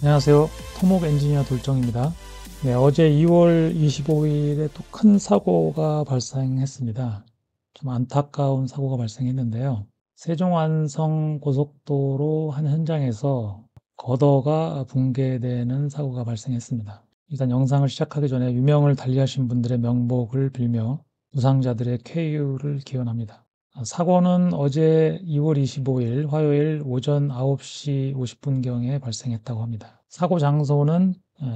안녕하세요. 토목 엔지니어 돌정입니다. 네, 어제 2월 25일에 또 큰 사고가 발생했습니다. 좀 안타까운 사고가 발생했는데요. 세종안성 고속도로 한 현장에서 거더가 붕괴되는 사고가 발생했습니다. 일단 영상을 시작하기 전에 유명을 달리하신 분들의 명복을 빌며 부상자들의 쾌유를 기원합니다. 사고는 어제 2월 25일 화요일 오전 9시 50분경에 발생했다고 합니다. 사고 장소는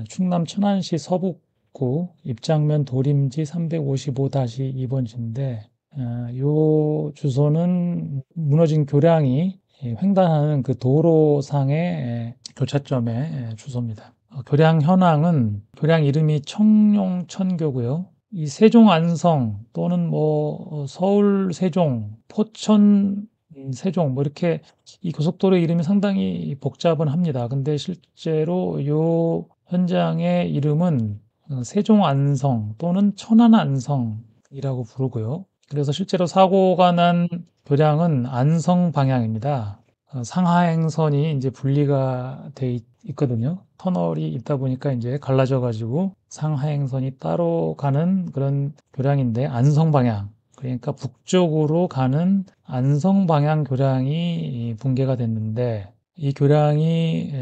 충남 천안시 서북구 입장면 도림지 355-2번지인데 요 주소는 무너진 교량이 횡단하는 그 도로상의 교차점의 주소입니다. 교량 현황은 교량 이름이 청룡천교고요. 이 세종 안성 또는 서울 세종, 포천 세종 이렇게 이 고속도로 이름이 상당히 복잡은 합니다. 근데 실제로 요 현장의 이름은 세종 안성 또는 천안 안성이라고 부르고요. 그래서 실제로 사고가 난 교량은 안성 방향입니다. 상하행선이 이제 분리가 돼 있거든요. 터널이 있다 보니까 이제 갈라져 가지고 상하행선이 따로 가는 그런 교량인데 안성 방향, 그러니까 북쪽으로 가는 안성 방향 교량이 붕괴가 됐는데 이 교량이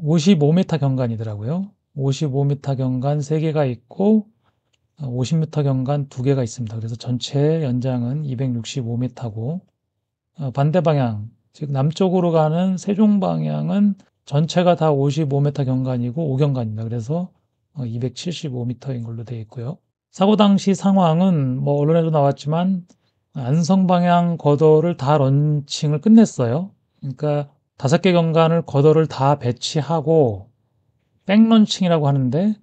55m 경관이더라고요. 55m 경관 3개가 있고 50m 경관 2개가 있습니다. 그래서 전체 연장은 265m고 반대 방향, 즉 남쪽으로 가는 세종 방향은 전체가 다 55m 경관이고 5경관입니다. 그래서 275m인 걸로 되어 있고요. 사고 당시 상황은 언론에도 나왔지만 안성 방향 거더를 다 런칭을 끝냈어요. 그러니까 5개 경관을 거더를 다 배치하고 백런칭이라고 하는데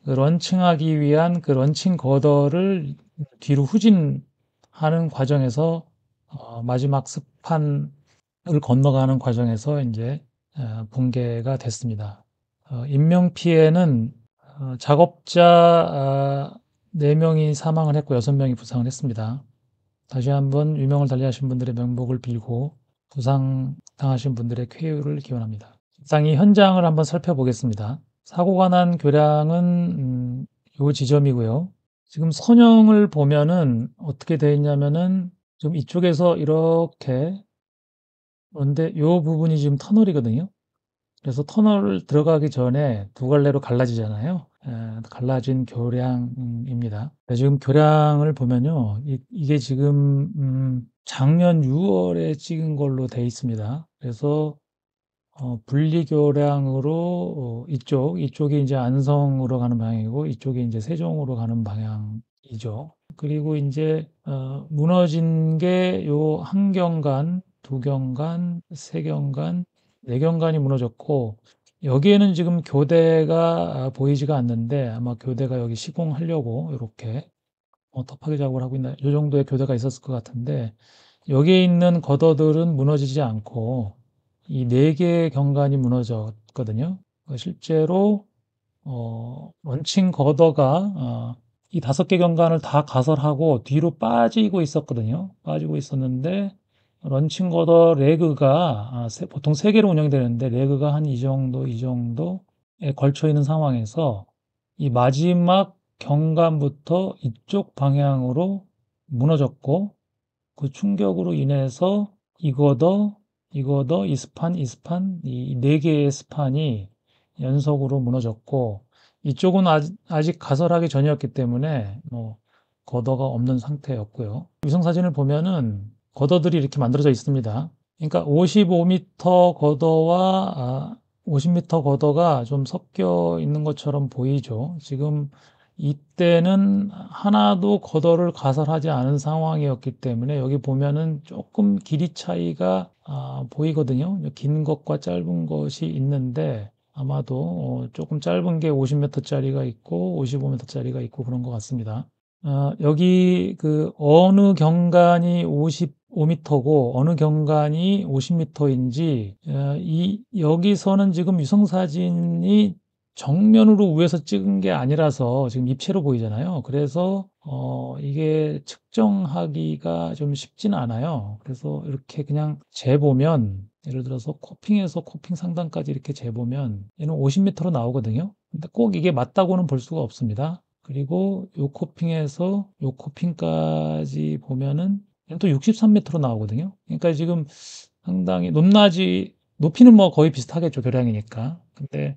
그 런칭하기 위한 그 런칭 거더를 뒤로 후진하는 과정에서 마지막 스판을 건너가는 과정에서 이제 붕괴가 됐습니다. 인명 피해는 작업자 4명이 사망을 했고 6명이 부상을 했습니다. 다시 한번 유명을 달리하신 분들의 명복을 빌고 부상 당하신 분들의 쾌유를 기원합니다. 이 현장을 한번 살펴보겠습니다. 사고가 난 교량은 요 지점이고요. 지금 선형을 보면은 어떻게 되어 있냐면은 지금 이쪽에서 이렇게, 그런데 요 부분이 지금 터널이거든요. 그래서 터널을 들어가기 전에 두 갈래로 갈라지잖아요. 갈라진 교량입니다. 지금 교량을 보면요. 이게 지금 작년 6월에 찍은 걸로 돼 있습니다. 그래서 분리교량으로 이쪽이 이제 안성으로 가는 방향이고 이쪽이 이제 세종으로 가는 방향이죠. 그리고 이제 무너진 게 요 한 경관, 두 경관, 세 경관, 네 경관이 무너졌고 여기에는 지금 교대가 보이지가 않는데 아마 교대가 여기 시공하려고 이렇게 터파기 작업을 하고 있나, 이 정도의 교대가 있었을 것 같은데 여기에 있는 거더들은 무너지지 않고 이 4개의 경관이 무너졌거든요. 실제로 런칭 거더가 이 5개 경관을 다 가설하고 뒤로 빠지고 있었거든요. 빠지고 있었는데 런칭 거더 레그가 보통 3개로 운영되는데 레그가 한 이 정도에 걸쳐 있는 상황에서 이 마지막 경관부터 이쪽 방향으로 무너졌고 그 충격으로 인해서 이 스판, 이 4개의 스판이 연속으로 무너졌고 이쪽은 아직 가설하기 전이었기 때문에 거더가 없는 상태였고요. 위성사진을 보면은 거더들이 이렇게 만들어져 있습니다. 그러니까 55m 거더와 50m 거더가 좀 섞여 있는 것처럼 보이죠. 지금 이때는 하나도 거더를 가설하지 않은 상황이었기 때문에 여기 보면은 조금 길이 차이가 보이거든요. 긴 것과 짧은 것이 있는데 아마도 조금 짧은 게 50m짜리가 있고 55m짜리가 있고 그런 것 같습니다. 여기 그 어느 경관이 55m고 어느 경관이 50m인지 여기서는 지금 위성사진이 정면으로 위에서 찍은 게 아니라서 지금 입체로 보이잖아요. 그래서 이게 측정하기가 좀 쉽지는 않아요. 그래서 이렇게 그냥 재보면 예를 들어서 코핑에서 코핑 상단까지 이렇게 재보면 얘는 50m로 나오거든요. 근데 꼭 이게 맞다고는 볼 수가 없습니다. 그리고 요 코핑에서 요 코핑까지 보면은 얘는 또 63m로 나오거든요. 그러니까 지금 상당히 높이는 뭐 거의 비슷하겠죠, 교량이니까. 근데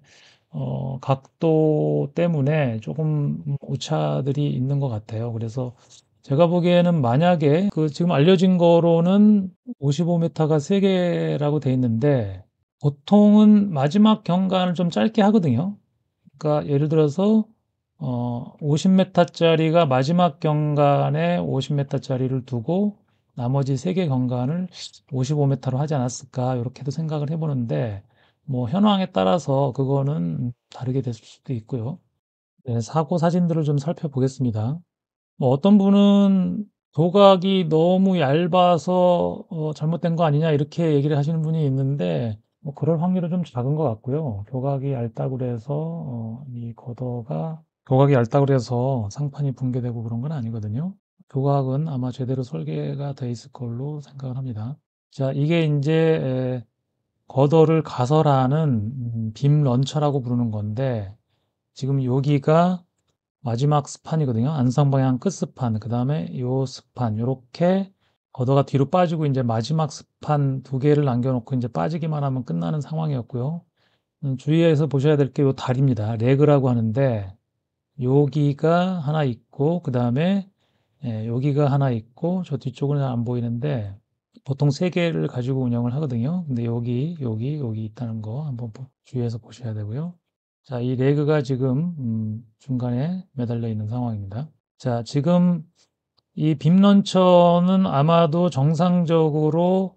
각도 때문에 조금 오차들이 있는 것 같아요. 그래서 제가 보기에는 만약에 그 지금 알려진 거로는 55m가 3개라고 돼 있는데 보통은 마지막 경관을 좀 짧게 하거든요. 그러니까 예를 들어서 50m짜리가 마지막 경관에 50m짜리를 두고 나머지 3개 경관을 55m로 하지 않았을까 이렇게도 생각을 해보는데 뭐 현황에 따라서 그거는 다르게 됐을 수도 있고요. 네, 사고 사진들을 좀 살펴보겠습니다. 뭐 어떤 분은 조각이 너무 얇아서 잘못된 거 아니냐 이렇게 얘기를 하시는 분이 있는데 뭐 그럴 확률은 좀 작은 것 같고요. 조각이 얇다고 그래서 이 걷어가 조각이 얇다고 그래서 상판이 붕괴되고 그런 건 아니거든요. 조각은 아마 제대로 설계가 돼 있을 걸로 생각을 합니다. 자, 이게 이제 걷어를 가설하는 빔 런처라고 부르는 건데 지금 여기가 마지막 스판이거든요. 안성 방향 끝 스판, 그 다음에 요 스판, 요렇게 걷어가 뒤로 빠지고 이제 마지막 스판 2개를 남겨놓고 이제 빠지기만 하면 끝나는 상황이었고요. 주의해서 보셔야 될 게 요 다리입니다. 레그라고 하는데 여기가 하나 있고 그 다음에 여기가 하나 있고 저 뒤쪽은 안 보이는데 보통 3개를 가지고 운영을 하거든요. 근데 여기 있다는 거 한번 주의해서 보셔야 되고요. 자, 이 레그가 지금 중간에 매달려 있는 상황입니다. 자, 지금 이 빔런처는 아마도 정상적으로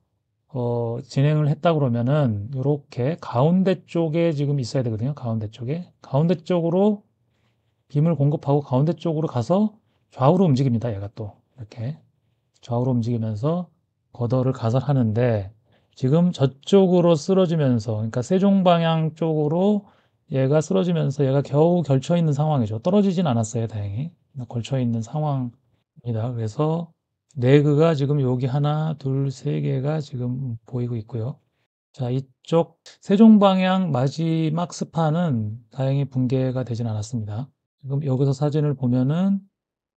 진행을 했다 그러면은 이렇게 가운데 쪽에 지금 있어야 되거든요. 가운데 쪽으로 빔을 공급하고 가운데 쪽으로 가서 좌우로 움직입니다. 얘가 또 이렇게 좌우로 움직이면서 걷어를 가설하는데 지금 저쪽으로 쓰러지면서 그러니까 세종 방향 쪽으로 얘가 쓰러지면서 얘가 겨우 걸쳐 있는 상황이죠. 떨어지진 않았어요, 다행히. 걸쳐 있는 상황입니다. 그래서 레그가 지금 여기 하나, 둘, 세 개가 지금 보이고 있고요. 자, 이쪽 세종 방향 마지막 스판은 다행히 붕괴가 되진 않았습니다. 지금 여기서 사진을 보면은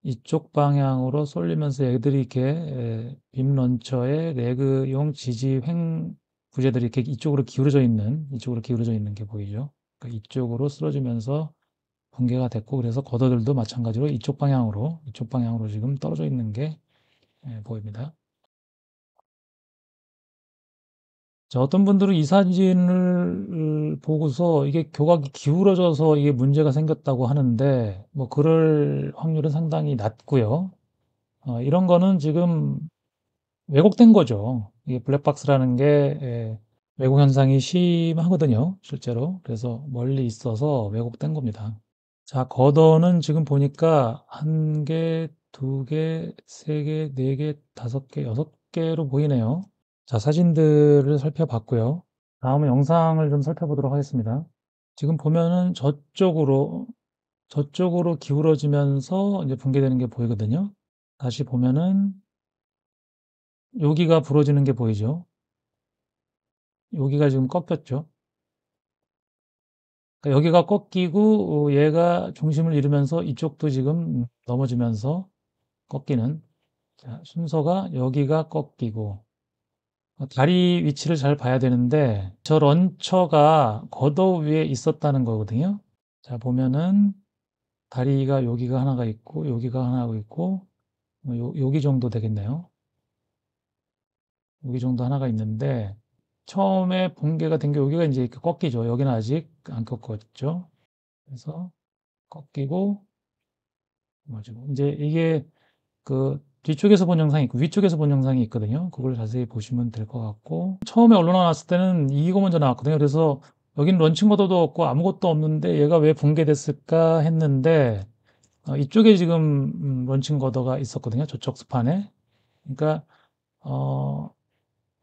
이쪽 방향으로 쏠리면서 애들이 이렇게 빔 런처의 레그용 지지 횡 부재들이 이렇게 이쪽으로 기울어져 있는 게 보이죠. 그러니까 이쪽으로 쓰러지면서 붕괴가 됐고 그래서 걷어들도 마찬가지로 이쪽 방향으로 지금 떨어져 있는 게 보입니다. 자, 어떤 분들은 이 사진을 보고서 이게 교각이 기울어져서 이게 문제가 생겼다고 하는데 뭐 그럴 확률은 상당히 낮고요. 이런 거는 지금 왜곡된 거죠. 이게 블랙박스라는 게 왜곡 현상이 심하거든요, 실제로. 그래서 멀리 있어서 왜곡된 겁니다. 자, 걷어는 지금 보니까 1개, 2개, 3개, 4개, 5개, 6개로 보이네요. 자, 사진들을 살펴봤고요. 다음은 영상을 좀 살펴보도록 하겠습니다. 지금 보면은 저쪽으로 기울어지면서 이제 붕괴되는 게 보이거든요. 다시 보면은 여기가 부러지는 게 보이죠. 여기가 지금 꺾였죠. 그러니까 여기가 꺾이고 얘가 중심을 잃으면서 이쪽도 지금 넘어지면서 꺾이는 자, 순서가 여기가 꺾이고 다리 위치를 잘 봐야 되는데 저 런처가 걷어 위에 있었다는 거거든요. 자, 보면은 다리가 여기가 하나가 있고 여기가 하나가 있고 여기 정도 되겠네요. 여기 정도 하나가 있는데 처음에 붕괴가 된 게 여기가 이제 이렇게 꺾이죠. 여기는 아직 안 꺾었죠. 그래서 꺾이고 맞고 이제 이게 그 뒤쪽에서 본 영상이 있고 위쪽에서 본 영상이 있거든요. 그걸 자세히 보시면 될 것 같고 처음에 언론에 나왔을 때는 이거 먼저 나왔거든요. 그래서 여기는 런칭 거도도 없고 아무것도 없는데 얘가 왜 붕괴됐을까 했는데 이쪽에 지금 런칭 거더가 있었거든요. 저쪽 스판에. 그러니까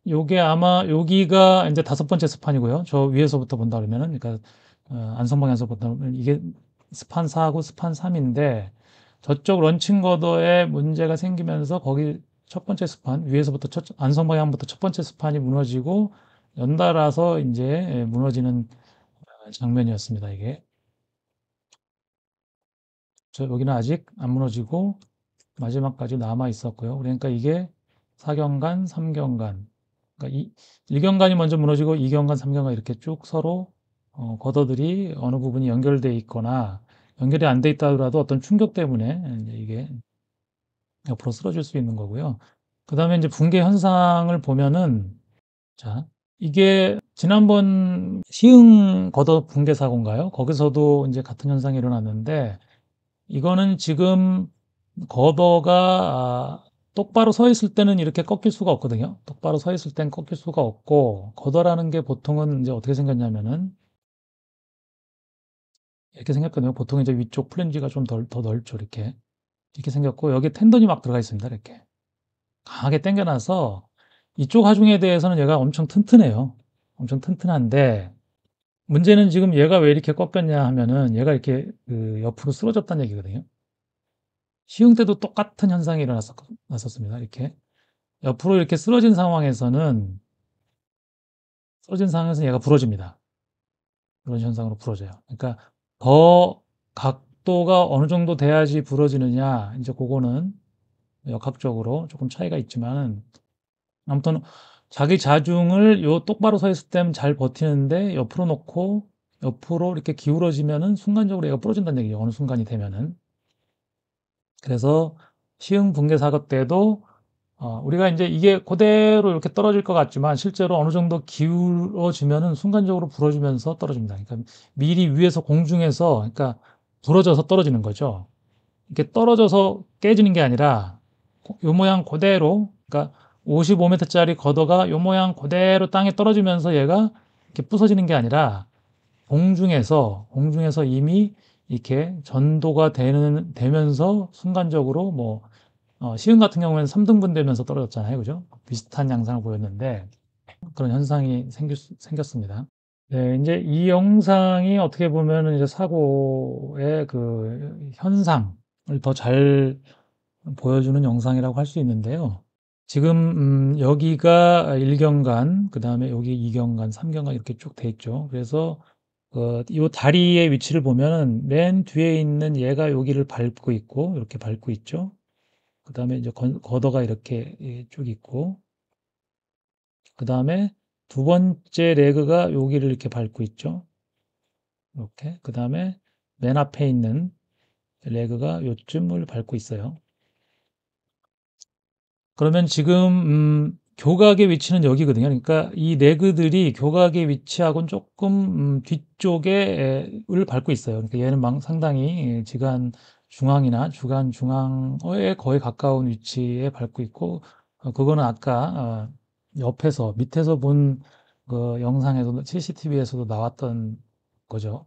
요게 아마 여기가 이제 5번째 스판이고요. 저 위에서부터 본다 그러면은 그러니까 안성 방향에서 본다 그러면 이게 스판 4하고 스판 3인데 저쪽 런칭 거더에 문제가 생기면서 거기 첫 번째 스판 위에서부터 안성 방향부터 첫 번째 스판이 무너지고 연달아서 인제 무너지는 장면이었습니다, 이게. 여기는 아직 안 무너지고 마지막까지 남아 있었고요. 그러니까 이게 4경관, 3경관. 그러니까 1경관이 먼저 무너지고 2경관, 3경관 이렇게 쭉 서로 겉어들이 어느 부분이 연결돼 있거나 연결이 안 돼 있다 하더라도 어떤 충격 때문에 이제 이게 옆으로 쓰러질 수 있는 거고요. 그다음에 이제 붕괴 현상을 보면은, 자, 이게 지난번 시흥 겉어 붕괴 사고인가요? 거기서도 이제 같은 현상이 일어났는데, 이거는 지금 겉어가 똑바로 서 있을 때는 이렇게 꺾일 수가 없거든요. 똑바로 서 있을 땐 꺾일 수가 없고, 겉어라는 게 보통은 이제 어떻게 생겼냐면은 이렇게 생겼거든요. 보통 이제 위쪽 플랜지가 좀 더 넓죠. 이렇게 생겼고, 여기 텐던이 막 들어가 있습니다. 이렇게 강하게 당겨놔서 이쪽 하중에 대해서는 얘가 엄청 튼튼해요. 엄청 튼튼한데, 문제는 지금 얘가 왜 이렇게 꺾였냐 하면은 얘가 이렇게 그 옆으로 쓰러졌다는 얘기거든요. 시흥 때도 똑같은 현상이 일어났었습니다. 이렇게 옆으로 이렇게 쓰러진 상황에서 얘가 부러집니다. 그런 현상으로 부러져요. 그러니까 더 각도가 어느 정도 돼야지 부러지느냐, 이제 그거는 역학적으로 조금 차이가 있지만은, 아무튼 자기 자중을 요 똑바로 서 있을 때는 잘 버티는데 옆으로 놓고 옆으로 이렇게 기울어지면은 순간적으로 얘가 부러진다는 얘기죠. 어느 순간이 되면은. 그래서 시흥 붕괴 사고 때도 우리가 이제 이게 그대로 이렇게 떨어질 것 같지만 실제로 어느 정도 기울어지면은 순간적으로 부러지면서 떨어집니다. 그러니까 미리 위에서 공중에서, 그러니까 부러져서 떨어지는 거죠. 이렇게 떨어져서 깨지는 게 아니라 요 모양 그대로, 그러니까 55m짜리 겉어가 요 모양 그대로 땅에 떨어지면서 얘가 이렇게 부서지는 게 아니라 공중에서 이미 이렇게 전도가 되면서 순간적으로 뭐 시흥 같은 경우에는 3등분 되면서 떨어졌잖아요. 그죠? 비슷한 양상을 보였는데 그런 현상이 생겼습니다. 네, 이제 이 영상이 어떻게 보면은 이제 사고의 그 현상을 더 잘 보여주는 영상이라고 할 수 있는데요. 지금 여기가 1경관, 그다음에 여기 2경관, 3경관 이렇게 쭉 돼 있죠. 그래서 이 다리의 위치를 보면은 맨 뒤에 있는 얘가 여기를 밟고 있고 이렇게 밟고 있죠. 그다음에 이제 겉어가 이렇게 쭉 있고, 그다음에 두 번째 레그가 여기를 이렇게 밟고 있죠. 이렇게. 그다음에 맨 앞에 있는 레그가 요쯤을 밟고 있어요. 그러면 지금 교각의 위치는 여기거든요. 그러니까 이 레그들이 교각의 위치하고는 조금 뒤쪽에 밟고 있어요. 그러니까 얘는 상당히 지간 중앙이나 주간 중앙에 거의 가까운 위치에 밟고 있고, 그거는 아까 옆에서 밑에서 본 그 영상에서 CCTV에서도 나왔던 거죠.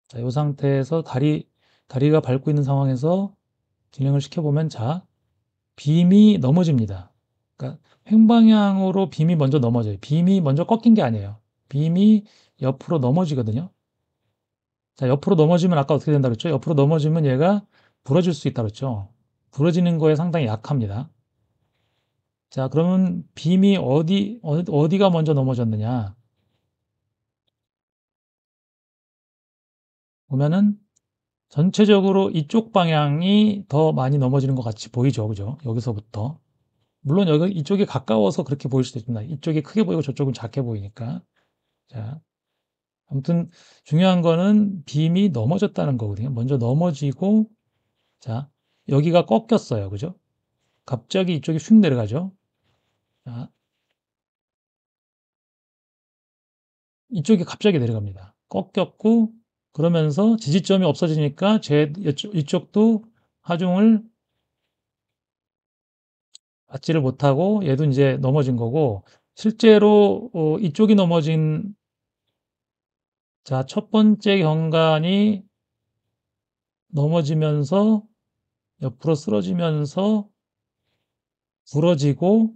자, 이 상태에서 다리가 밟고 있는 상황에서 진행을 시켜보면, 자, 빔이 넘어집니다. 그러니까 횡방향으로 빔이 먼저 넘어져요. 빔이 먼저 꺾인 게 아니에요. 빔이 옆으로 넘어지거든요. 자, 옆으로 넘어지면 아까 어떻게 된다 그랬죠? 옆으로 넘어지면 얘가 부러질 수 있다 그랬죠? 부러지는 거에 상당히 약합니다. 자, 그러면 빔이 어디가 먼저 넘어졌느냐? 보면은 전체적으로 이쪽 방향이 더 많이 넘어지는 것 같이 보이죠. 그죠? 여기서부터. 물론 이쪽이 가까워서 그렇게 보일 수도 있습니다. 이쪽이 크게 보이고 저쪽은 작게 보이니까. 자, 아무튼 중요한 거는 빔이 넘어졌다는 거거든요. 먼저 넘어지고, 자, 여기가 꺾였어요. 그죠? 갑자기 이쪽이 휙 내려가죠. 자, 이쪽이 갑자기 내려갑니다. 꺾였고, 그러면서 지지점이 없어지니까 이쪽도 하중을 받지를 못하고 얘도 이제 넘어진 거고, 실제로 이쪽이 넘어진, 자, 첫 번째 경관이 넘어지면서 옆으로 쓰러지면서 부러지고,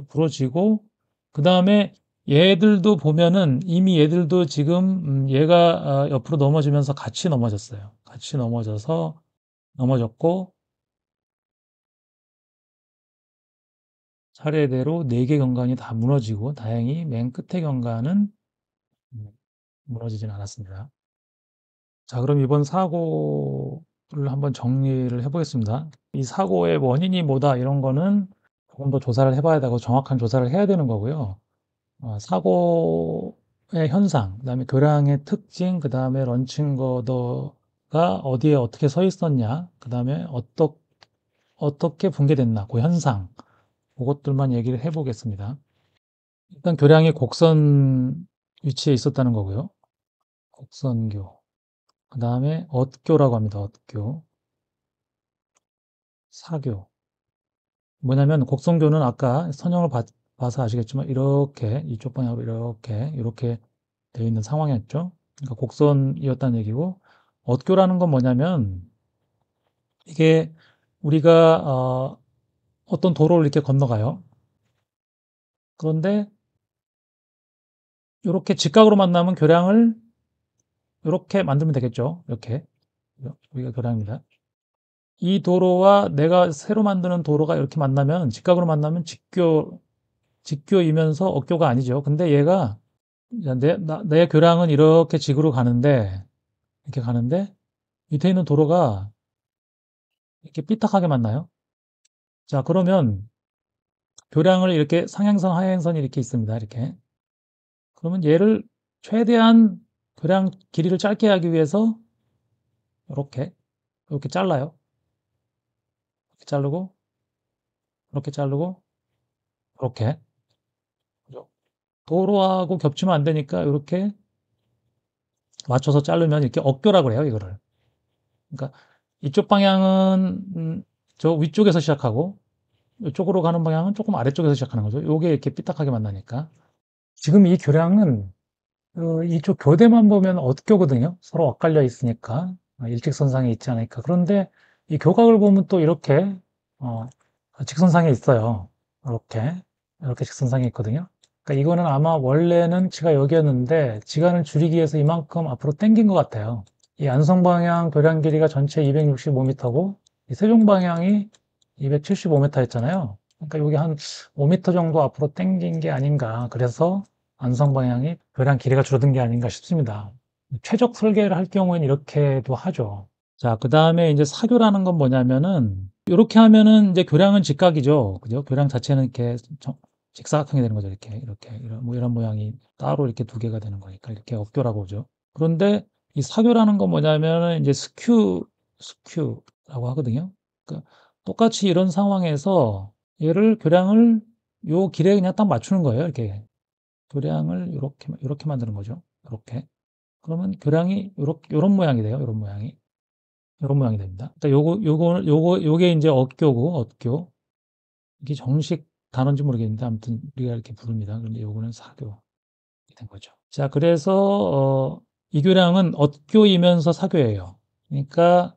부러지고, 그 다음에 얘들도 보면은 이미 얘들도 지금 얘가 옆으로 넘어지면서 같이 넘어졌어요. 같이 넘어져서, 넘어졌고, 차례대로 4개 경관이 다 무너지고 다행히 맨 끝에 경관은 무너지진 않았습니다. 자, 그럼 이번 사고를 한번 정리를 해 보겠습니다. 이 사고의 원인이 뭐다 이런 거는 조금 더 조사를 해 봐야 되고 정확한 조사를 해야 되는 거고요. 사고의 현상, 그다음에 교량의 특징, 그다음에 런칭 거더가 어디에 어떻게 서 있었냐, 그다음에 어떻게 붕괴됐나, 그 현상, 그것들만 얘기를 해 보겠습니다. 일단 교량이 곡선 위치에 있었다는 거고요. 곡선교. 그다음에 엇교라고 합니다. 엇교. 사교. 뭐냐면 곡선교는 아까 선형을 봐서 아시겠지만 이렇게 이쪽 방향으로 이렇게 되어 있는 상황이었죠. 그러니까 곡선이었다는 얘기고, 엇교라는 건 뭐냐면 이게 우리가 어떤 도로를 이렇게 건너가요. 그런데 이렇게 직각으로 만나면 교량을 이렇게 만들면 되겠죠. 이렇게 여기가 교량입니다. 이 도로와 내가 새로 만드는 도로가 이렇게 만나면 직각으로 만나면 직교이면서 억교가 아니죠. 근데 얘가 내 교량은 이렇게 직으로 가는데 이렇게 가는데 밑에 있는 도로가 이렇게 삐딱하게 만나요. 자, 그러면 교량을 이렇게 상행선, 하행선이 이렇게 있습니다. 이렇게. 그러면 얘를 최대한 교량 길이를 짧게 하기 위해서 이렇게 잘라요. 이렇게 자르고, 이렇게 자르고, 이렇게. 그죠? 도로하고 겹치면 안 되니까 이렇게 맞춰서 자르면 이렇게 억교라고 해요, 이거를. 그러니까 이쪽 방향은 저 위쪽에서 시작하고 이쪽으로 가는 방향은 조금 아래쪽에서 시작하는 거죠. 요게 이렇게 삐딱하게 만나니까. 지금 이 교량은 이쪽 교대만 보면 엇교거든요. 서로 엇갈려 있으니까 일직선상에 있지 않으니까. 그런데 이 교각을 보면 또 이렇게 어, 직선상에 있어요. 이렇게 직선상에 있거든요. 그러니까 이거는 아마 원래는 지가 여기였는데 지간을 줄이기 위해서 이만큼 앞으로 당긴 것 같아요. 이 안성 방향 교량 길이가 전체 265m고 이 세종 방향이 275m였잖아요. 그러니까 여기 한 5m 정도 앞으로 당긴 게 아닌가. 그래서 안성 방향이 교량 길이가 줄어든 게 아닌가 싶습니다. 최적 설계를 할 경우에는 이렇게도 하죠. 자, 그 다음에 이제 사교라는 건 뭐냐면은 이렇게 하면은 이제 교량은 직각이죠. 그죠? 교량 자체는 이렇게 직사각형이 되는 거죠. 이런 모양이 따로 이렇게 두 개가 되는 거니까 이렇게 업교라고 하죠. 그런데 이 사교라는 건 뭐냐면은 이제 스큐라고 하거든요. 그러니까 똑같이 이런 상황에서 얘를 교량을 요 길에 그냥 딱 맞추는 거예요. 이렇게 교량을 이렇게 만드는 거죠. 이렇게. 그러면 교량이 요런 모양이 돼요. 요런 모양이 됩니다. 그러니까 요게 이제 엇교고, 엇교. 이게 정식 단어인지 모르겠는데 아무튼 우리가 이렇게 부릅니다. 그런데 요거는 사교. 된 거죠. 자, 그래서 이 교량은 엇교이면서 사교예요. 그러니까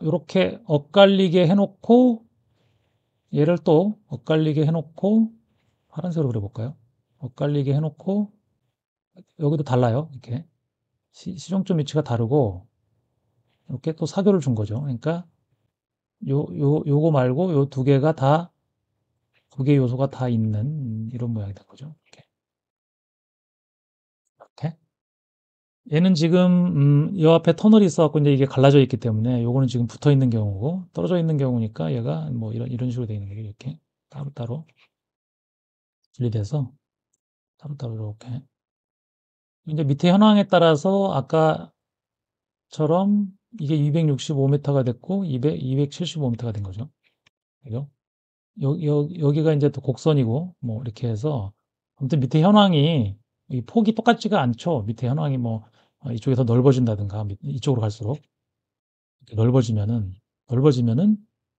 요렇게 엇갈리게 해놓고 얘를 또 엇갈리게 해놓고 파란색으로 그려볼까요? 엇갈리게 해놓고 여기도 달라요. 이렇게 시종점 위치가 다르고 이렇게 또 사교를 준 거죠. 그러니까 요거 말고 요 두 개가 다 두 개 요소가 다 있는 이런 모양이 된 거죠. 이렇게. 얘는 지금 이 앞에 터널이 있어갖고 이제 이게 갈라져 있기 때문에 요거는 지금 붙어 있는 경우고 떨어져 있는 경우니까 얘가 뭐 이런 식으로 되어 있는 거예요. 이렇게 따로따로 분리돼서 따로따로 이렇게. 이제 밑에 현황에 따라서 아까처럼 이게 265m가 됐고 275m가 된 거죠. 그죠? 여기가 이제 또 곡선이고 뭐 이렇게 해서 아무튼 밑에 현황이 이 폭이 똑같지가 않죠. 밑에 현황이 뭐 이쪽이 더 넓어진다든가 이쪽으로 갈수록 이렇게 넓어지면은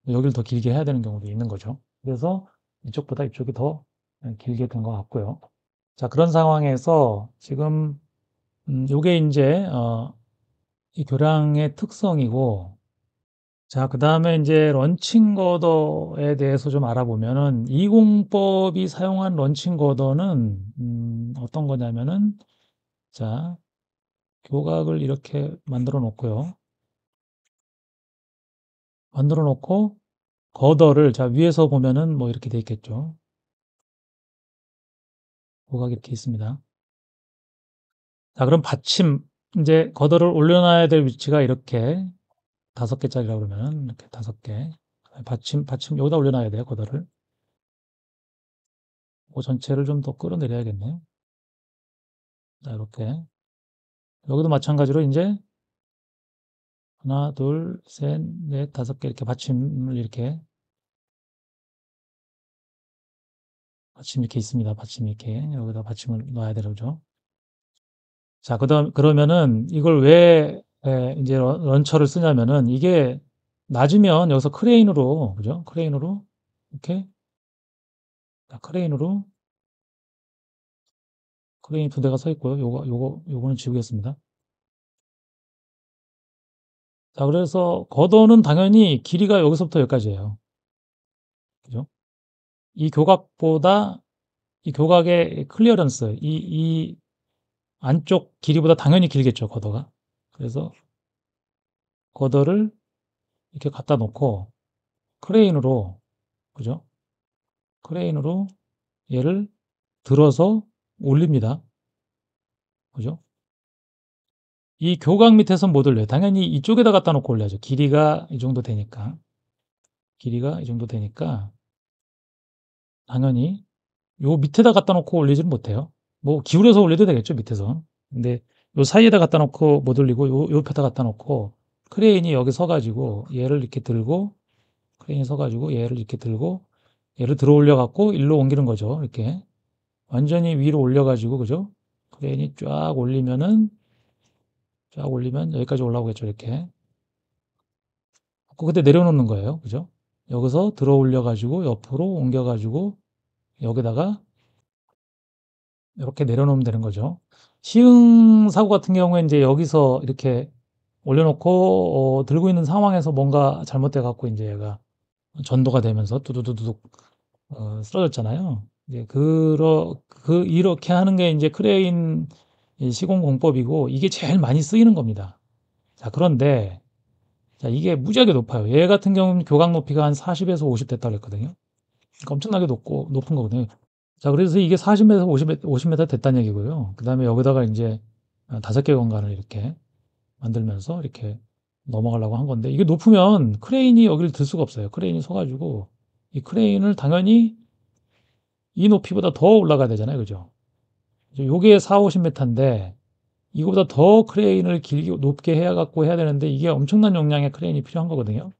여기를 더 길게 해야 되는 경우도 있는 거죠. 그래서 이쪽보다 이쪽이 더 길게 된 것 같고요. 자, 그런 상황에서 지금 요게 이제 이 교량의 특성이고, 자, 그다음에 이제 런칭 거더에 대해서 좀 알아보면은 이공법이 사용한 런칭 거더는 어떤 거냐면은, 자, 교각을 이렇게 만들어 놓고요. 만들어 놓고 거덜을 자 위에서 보면은 뭐 이렇게 돼 있겠죠. 고각이 이렇게 있습니다. 자 그럼 받침 인제 거덜을 올려놔야 될 위치가 이렇게 5 개짜리라고 그러면은 이렇게 5 개. 받침 여기다 올려놔야 돼요, 거덜을. 고 전체를 좀 더 끌어내려야겠네요. 자 이렇게. 여기도 마찬가지로 인제 하나, 둘, 셋, 넷, 5개 이렇게 받침을 이렇게 받침이 이렇게 있습니다. 받침이 이렇게 여기다 받침을 놔야 되죠. 자, 그러면은 이걸 왜 이제 런처를 쓰냐면은 이게 낮으면 여기서 크레인으로, 그죠? 크레인으로 이렇게 크레인으로 크레인 2대가 서 있고요. 요거는 지우겠습니다. 자, 그래서 걷어는 당연히 길이가 여기서부터 여기까지예요. 그죠? 이 교각보다 이 교각의 클리어런스, 이 안쪽 길이보다 당연히 길겠죠, 걷어가. 그래서 걷어를 이렇게 갖다 놓고 크레인으로, 그죠? 크레인으로 얘를 들어서 올립니다. 그죠? 이 교각 밑에서 못 올려요. 당연히 이쪽에다 갖다 놓고 올려야죠. 길이가 이 정도 되니까. 길이가 이 정도 되니까 당연히 요 밑에다 갖다 놓고 올리지는 못해요. 뭐 기울여서 올려도 되겠죠, 밑에서. 근데 요 사이에다 갖다 놓고 못 올리고 요 옆에다 갖다 놓고 크레인이 여기 서 가지고 얘를 이렇게 들고 크레인이 서 가지고 얘를 이렇게 들고 얘를 들어 올려 갖고 일로 옮기는 거죠. 이렇게. 완전히 위로 올려 가지고 그죠? 크레인이 쫙 올리면 여기까지 올라오겠죠, 이렇게. 그때 내려놓는 거예요. 그죠? 여기서 들어 올려 가지고 옆으로 옮겨 가지고 여기다가 이렇게 내려놓으면 되는 거죠. 시흥 사고 같은 경우에 이제 여기서 이렇게 올려놓고 들고 있는 상황에서 뭔가 잘못돼 갖고 이제 얘가 전도가 되면서 두두두둑 쓰러졌잖아요. 이제 이렇게 하는 게 이제 크레인 시공 공법이고 이게 제일 많이 쓰이는 겁니다. 자, 그런데 자, 이게 무지하게 높아요. 얘 같은 경우는 교각 높이가 한 40에서 50 됐다고 했거든요. 그러니까 엄청나게 높은 거거든요. 자, 그래서 이게 40에서 50m 됐다는 얘기고요. 그 다음에 여기다가 이제 5개 공간을 이렇게 만들면서 이렇게 넘어가려고 한 건데, 이게 높으면 크레인이 여기를 들 수가 없어요. 크레인이 서가지고, 이 크레인을 당연히 이 높이보다 더 올라가야 되잖아요. 그죠? 요게 4, 50m인데, 이거보다 더 크레인을 길게, 높게 해야 되는데, 이게 엄청난 용량의 크레인이 필요한 거거든요.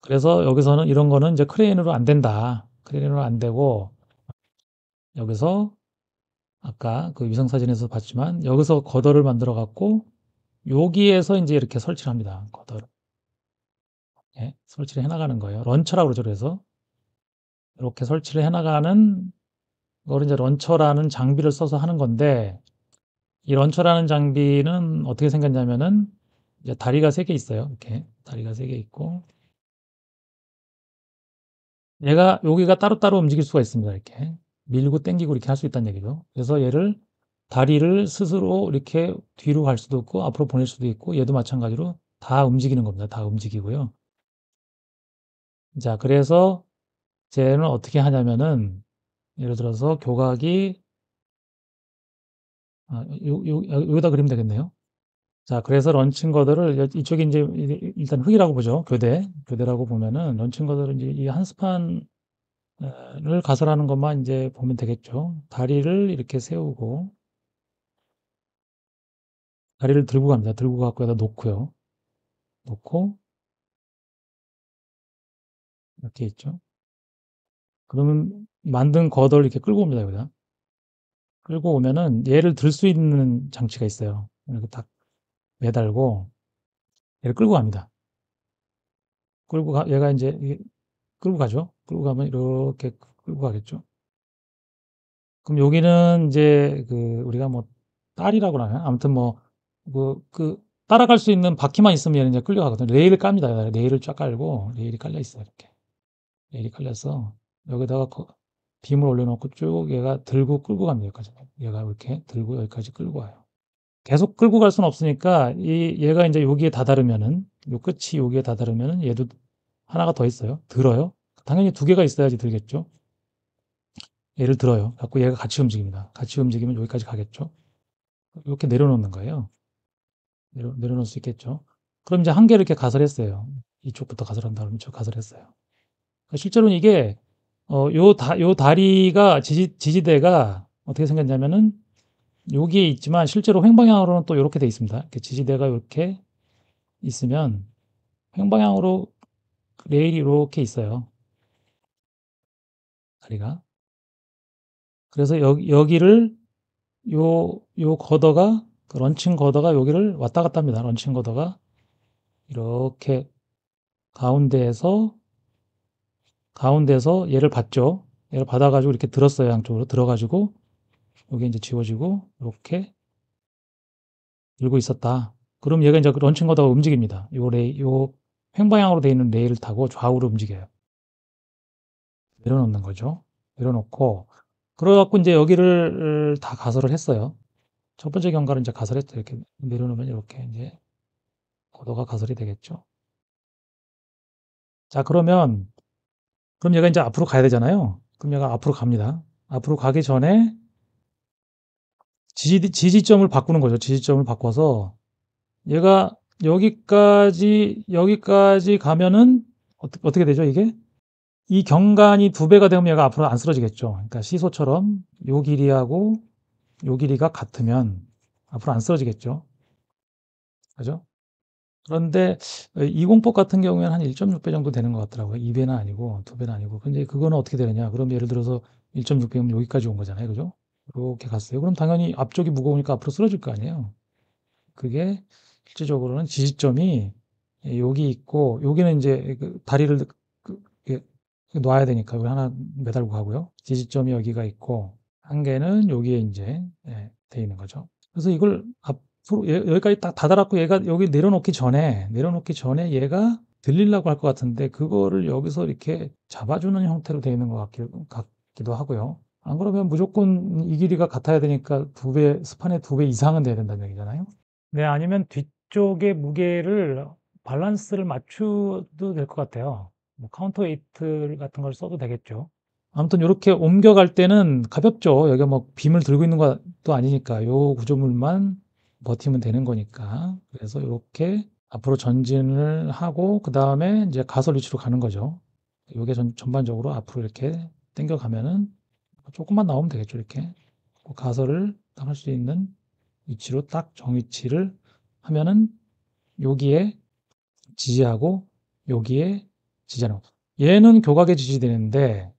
그래서 여기서는 이런 거는 이제 크레인으로 안 된다. 크레인으로 안 되고, 여기서 아까 그 위성 사진에서 봤지만 여기서 거덜을 만들어 갖고 여기에서 이제 이렇게 설치를 합니다. 거덜. 예, 설치를 해 나가는 거예요. 런처라고 그러죠. 그래서 이렇게 설치를 해 나가는 거를 이제 런처라는 장비를 써서 하는 건데 이 런처라는 장비는 어떻게 생겼냐면은 이제 다리가 3개 있어요. 이렇게 다리가 3개 있고 얘가 여기가 따로따로 움직일 수가 있습니다. 이렇게 밀고 당기고 이렇게 할 수 있다는 얘기죠. 그래서 얘를 다리를 스스로 이렇게 뒤로 갈 수도 있고 앞으로 보낼 수도 있고 얘도 마찬가지로 다 움직이는 겁니다. 다 움직이고요. 자, 그래서 쟤는 어떻게 하냐면은 예를 들어서 교각이 여기다 그리면 되겠네요. 자, 그래서 런칭 거드를 이쪽이 이제 일단 흙이라고 보죠. 교대라고 보면은 런칭 거드를 이제 이 한 스판을 가설하는 것만 이제 보면 되겠죠. 다리를 이렇게 세우고 다리를 들고 갑니다. 들고 갖고 여기다 놓고요. 놓고 이렇게 있죠. 그러면 만든 겉을 이렇게 끌고 옵니다. 여기다. 끌고 오면은 얘를 들 수 있는 장치가 있어요. 이렇게 딱 매달고 얘를 끌고 갑니다. 얘가 이제 끌고 가죠. 끌고 가면 이렇게 끌고 가겠죠. 그럼 여기는 이제 그 우리가 뭐 딸이라고 하나요? 아무튼 뭐 따라갈 수 있는 바퀴만 있으면 얘는 이제 끌려가거든요. 레일을 깝니다. 레일을 쫙 깔고 레일이 깔려 있어요. 이렇게 레일이 깔려서 여기다가 빔을 올려놓고 쭉 얘가 들고 끌고 갑니다. 여기까지. 얘가 이렇게 들고 여기까지 끌고 와요. 계속 끌고 갈 수는 없으니까 얘가 이제 여기에 다다르면은 요 끝이 여기에 다다르면은 얘도 하나가 더 있어요. 들어요. 당연히 두 개가 있어야지 들겠죠. 얘를 들어요. 갖고 얘가 같이 움직입니다. 같이 움직이면 여기까지 가겠죠. 이렇게 내려놓는 거예요. 내려놓을 수 있겠죠. 그럼 이제 한 개를 이렇게 가설했어요. 이쪽부터 가설한 다음에 이쪽 가설했어요. 실제로는 이게 요 다리가 지지대가 어떻게 생겼냐면은 여기에 있지만 실제로 횡방향으로는 또 이렇게 돼 있습니다. 이렇게 지지대가 이렇게 있으면 횡방향으로 레일이 이렇게 있어요. 다리가. 그래서 여기를 요 걷어가 그 런칭 걷어가 여기를 왔다 갔다 합니다. 런칭 걷어가 이렇게 가운데에서 얘를 받죠. 얘를 받아가지고 이렇게 들었어요. 양쪽으로 들어가지고 여기 이제 지워지고 이렇게 들고 있었다. 그럼 얘가 이제 런칭 걷어가 움직입니다. 요 횡방향으로 되어 있는 레일을 타고 좌우로 움직여요. 내려놓는 거죠. 내려놓고 그래갖고 이제 여기를 다 가설을 했어요. 첫 번째 경과를 이제 가설했죠. 이렇게 내려놓으면 이렇게 이제 고도가 가설이 되겠죠. 자, 그럼 얘가 이제 앞으로 가야 되잖아요. 그럼 얘가 앞으로 갑니다. 앞으로 가기 전에 지지점을 바꾸는 거죠. 지지점을 바꿔서 얘가 여기까지 가면은 어떻게 되죠, 이게? 이 경간이 두 배가 되면 얘가 앞으로 안 쓰러지겠죠. 그러니까 시소처럼 요 길이하고 요 길이가 같으면 앞으로 안 쓰러지겠죠. 그죠? 그런데 이공법 같은 경우에는 한 1.6배 정도 되는 것 같더라고요. 2배는 아니고 2배는 아니고. 근데 그거는 어떻게 되느냐? 그럼 예를 들어서 1.6배면 여기까지 온 거잖아요. 그죠? 이렇게 갔어요. 그럼 당연히 앞쪽이 무거우니까 앞으로 쓰러질 거 아니에요. 그게 실질적으로는 지지점이 여기 있고 여기는 이제 그 다리를 이렇게 놔야 되니까 여기 하나 매달고 가고요. 지지점이 여기가 있고 한 개는 여기에 이제 돼 있는 거죠. 그래서 이걸 앞으로 여기까지 딱 닫아놨고 얘가 여기 내려놓기 전에 얘가 들리려고 할 것 같은데 그거를 여기서 이렇게 잡아주는 형태로 되어 있는 것 같기도 하고요. 안 그러면 무조건 이 길이가 같아야 되니까 스판의 2배 이상은 돼야 된다는 얘기잖아요. 네, 아니면 뒤쪽의 무게를 밸런스를 맞춰도 될 것 같아요. 뭐 카운터 웨이트 같은 걸 써도 되겠죠. 아무튼 이렇게 옮겨갈 때는 가볍죠. 여기가 뭐 빔을 들고 있는 것도 아니니까 요 구조물만 버티면 되는 거니까. 그래서 이렇게 앞으로 전진을 하고 그 다음에 이제 가설 위치로 가는 거죠. 요게 전반적으로 앞으로 이렇게 당겨 가면은 조금만 나오면 되겠죠. 이렇게 그 가설을 딱 할 수 있는 위치로 딱 정위치를 하면은 여기에 지지하고 여기에 지지하는 거. 얘는 교각에 지지되는데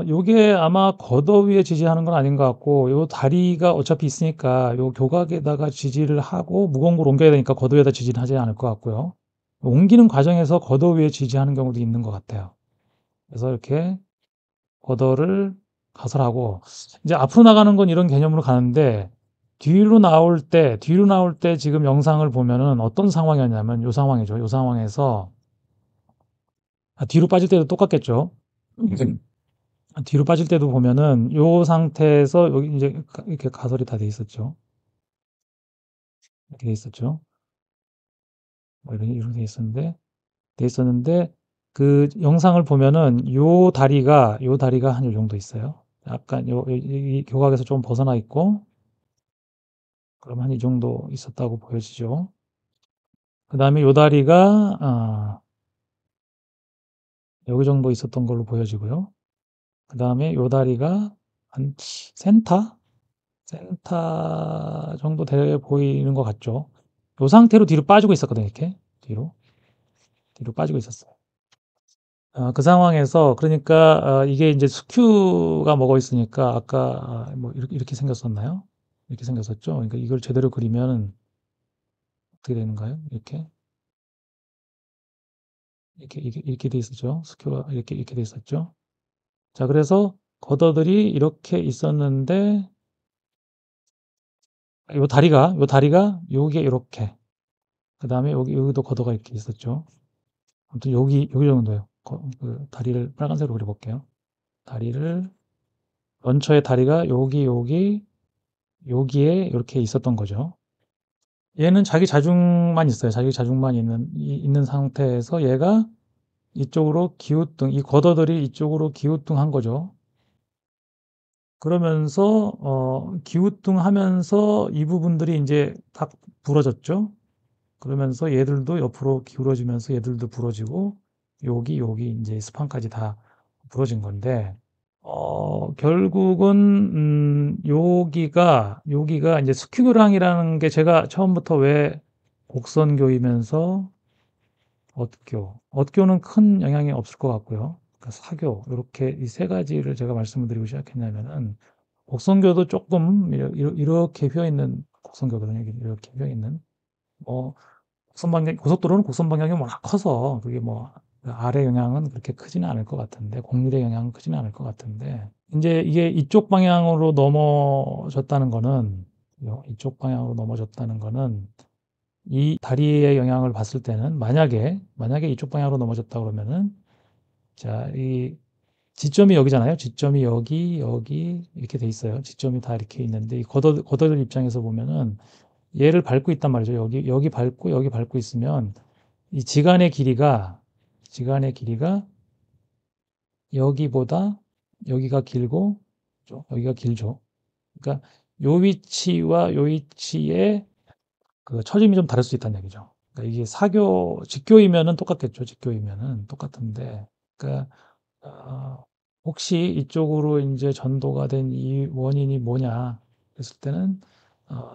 요게 아마 걷어 위에 지지하는 건 아닌 것 같고 요 다리가 어차피 있으니까 요 교각에다가 지지를 하고 무거운 걸 옮겨야 되니까 걷어 위에다 지지는 하지 않을 것 같고요. 옮기는 과정에서 걷어 위에 지지하는 경우도 있는 것 같아요. 그래서 이렇게 걷어를 가설하고 이제 앞으로 나가는 건 이런 개념으로 가는데 뒤로 나올 때 지금 영상을 보면은 어떤 상황이었냐면 요 상황이죠. 요 상황에서 뒤로 빠질 때도 똑같겠죠. 뒤로 빠질 때도 보면은 요 상태에서 여기 이제 이렇게 가설이 다 돼 있었죠. 이렇게 돼 있었죠. 뭐 이런 돼 있었는데 그 영상을 보면은 요 다리가 한 요 정도 있어요. 약간 이 교각에서 좀 벗어나 있고 그럼 한 이 정도 있었다고 보여지죠. 그다음에 요 다리가 여기 정도 있었던 걸로 보여지고요. 그다음에 요 다리가 한 센터 정도 돼 보이는 것 같죠. 요 상태로 뒤로 빠지고 있었거든요. 이렇게 뒤로 빠지고 있었어요. 그 상황에서 그러니까 이게 이제 스큐가 먹어 있으니까 아까 뭐 이렇게 생겼었나요? 이렇게 생겼었죠. 그러니까 이걸 제대로 그리면 어떻게 되는가요? 이렇게 돼 있었죠. 스큐가 이렇게 돼 있었죠. 자, 그래서 걷어들이 이렇게 있었는데 요 다리가 요게 이렇게 그다음에 여기도 걷어가 이렇게 있었죠. 아무튼 여기 정도예요. 그 다리를 빨간색으로 그려볼게요. 다리를 런처의 다리가 여기에 이렇게 있었던 거죠. 얘는 자기 자중만 있어요. 자기 자중만 있는 상태에서 얘가 이쪽으로 기우뚱, 이 걷어들이 이쪽으로 기우뚱한 거죠. 그러면서 기우뚱하면서 이 부분들이 이제 딱 부러졌죠. 그러면서 얘들도 옆으로 기울어지면서 얘들도 부러지고 여기 이제 스판까지 다 부러진 건데 결국은 여기가 이제 스큐교랑이라는 게 제가 처음부터 왜 곡선교이면서 엇교는 큰 영향이 없을 것 같고요. 그러니까 사교 이렇게 이 세 가지를 제가 말씀을 드리고 시작했냐면은 곡선교도 조금 이렇게 휘어 있는 곡선교거든요. 이렇게 휘어 있는 뭐 고속도로는 곡선 방향이 워낙 커서 그게 뭐 아래 영향은 그렇게 크지는 않을 것 같은데 곡률의 영향은 크지는 않을 것 같은데 이제 이게 이쪽 방향으로 넘어졌다는 거는 이쪽 방향으로 넘어졌다는 거는 이 다리의 영향을 봤을 때는 만약에 이쪽 방향으로 넘어졌다 그러면은 자, 이 지점이 여기잖아요. 지점이 여기 이렇게 돼 있어요. 지점이 다 이렇게 있는데 이 걷어들 입장에서 보면은 얘를 밟고 있단 말이죠. 여기 밟고 여기 밟고 있으면 이 지간의 길이가 여기보다 여기가 길고 여기가 길죠. 그러니까 요 위치와 요 위치의 그 처짐이 좀 다를 수 있다는 얘기죠. 그러니까 이게 직교이면은 똑같겠죠. 직교이면은 똑같은데, 그러니까 혹시 이쪽으로 이제 전도가 된 이 원인이 뭐냐 했을 때는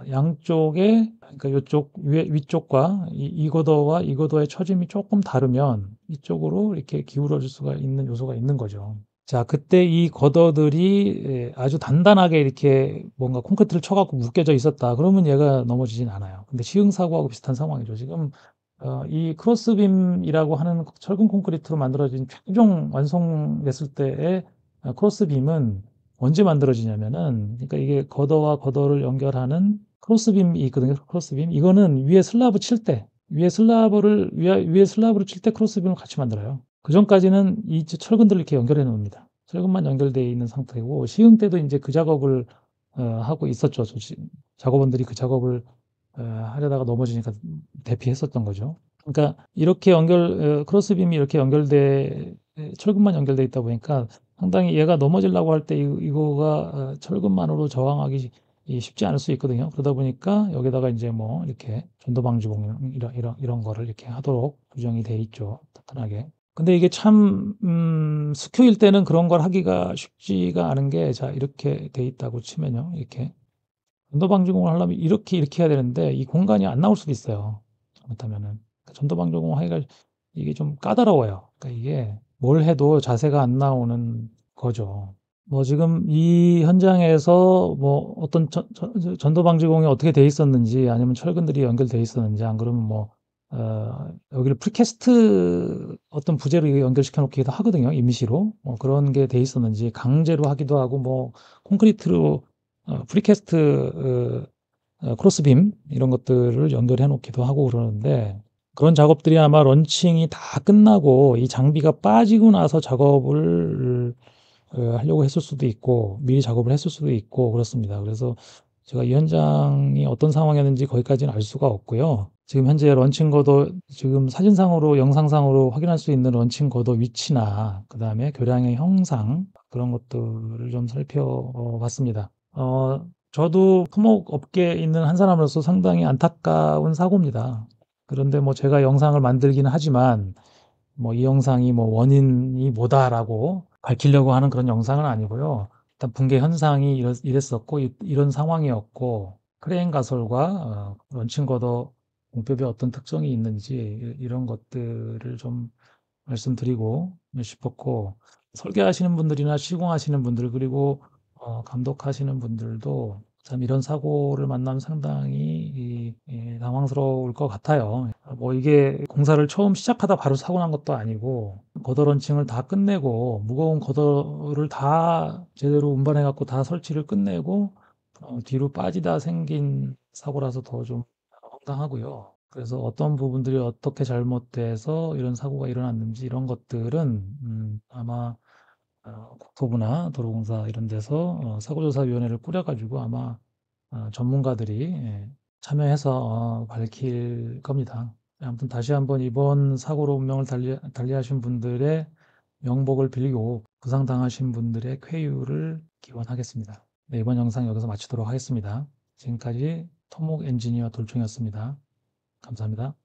양쪽에 그러니까 요쪽 위쪽과 이 거도와 이 거도의 처짐이 조금 다르면 이쪽으로 이렇게 기울어질 수가 있는 요소가 있는 거죠. 자, 그때 이 걷어들이 아주 단단하게 이렇게 뭔가 콘크리트를 쳐갖고 묶여져 있었다. 그러면 얘가 넘어지진 않아요. 근데 시흥사고하고 비슷한 상황이죠. 지금 이 크로스빔이라고 하는 철근 콘크리트로 만들어진 최종 완성됐을 때의 크로스빔은 언제 만들어지냐면은, 그러니까 이게 걷어와 걷어를 연결하는 크로스빔이 있거든요. 크로스빔. 이거는 위에 슬라브를 칠 때 크로스빔을 같이 만들어요. 그 전까지는 이 철근들을 이렇게 연결해 놓습니다. 철근만 연결되어 있는 상태고, 시흥 때도 이제 그 작업을 하고 있었죠. 작업원들이 그 작업을 하려다가 넘어지니까 대피했었던 거죠. 그러니까 이렇게 크로스빔이 이렇게 철근만 연결돼 있다 보니까 상당히 얘가 넘어지려고 할 때 이거가 철근만으로 저항하기 쉽지 않을 수 있거든요. 그러다 보니까 여기다가 이제 뭐 이렇게 전도방지공 이런 거를 이렇게 하도록 규정이 돼 있죠. 탄탄하게. 근데 이게 참 스큐일 때는 그런 걸 하기가 쉽지가 않은 게 자 이렇게 돼 있다고 치면요. 이렇게 전도방지공을 하려면 이렇게 해야 되는데 이 공간이 안 나올 수도 있어요. 잘못하면은. 전도방지공 하기가 이게 좀 까다로워요. 그러니까 이게 뭘 해도 자세가 안 나오는 거죠. 뭐 지금 이 현장에서 뭐 어떤 전도방지공이 어떻게 돼 있었는지 아니면 철근들이 연결돼 있었는지 안 그러면 뭐 여기를 프리캐스트 어떤 부재로 연결시켜 놓기도 하거든요. 임시로. 뭐 그런 게 돼 있었는지 강제로 하기도 하고 뭐 콘크리트로 프리캐스트 크로스빔 이런 것들을 연결해 놓기도 하고 그러는데 그런 작업들이 아마 런칭이 다 끝나고 이 장비가 빠지고 나서 작업을 하려고 했을 수도 있고 미리 작업을 했을 수도 있고 그렇습니다. 그래서 제가 이 현장이 어떤 상황이었는지 거기까지는 알 수가 없고요. 지금 현재 런칭 거도 지금 사진상으로 영상상으로 확인할 수 있는 런칭 거도 위치나 그다음에 교량의 형상 그런 것들을 좀 살펴봤습니다. 저도 토목업계에 있는 한 사람으로서 상당히 안타까운 사고입니다. 그런데 뭐 제가 영상을 만들기는 하지만 뭐 이 영상이 뭐 원인이 뭐다라고 밝히려고 하는 그런 영상은 아니고요. 일단 붕괴 현상이 이랬었고 이런 상황이었고 크레인 가설과 런칭 거도 공법에 어떤 특성이 있는지 이런 것들을 좀 말씀드리고 싶었고 설계하시는 분들이나 시공하시는 분들 그리고 감독하시는 분들도 참 이런 사고를 만나면 상당히 당황스러울 것 같아요. 뭐 이게 공사를 처음 시작하다 바로 사고 난 것도 아니고 거더 런칭을 다 끝내고 무거운 거더를 다 제대로 운반해 갖고 다 설치를 끝내고 뒤로 빠지다 생긴 사고라서 더 좀 황당하고요. 그래서 어떤 부분들이 어떻게 잘못돼서 이런 사고가 일어났는지 이런 것들은 아마 국토부나 도로공사 이런 데서 사고조사위원회를 꾸려가지고 아마 전문가들이 참여해서 밝힐 겁니다. 아무튼 다시 한번 이번 사고로 운명을 달리하신 분들의 명복을 빌고 부상당하신 분들의 쾌유를 기원하겠습니다. 네, 이번 영상 여기서 마치도록 하겠습니다. 지금까지 토목 엔지니어 돌총이었습니다. 감사합니다.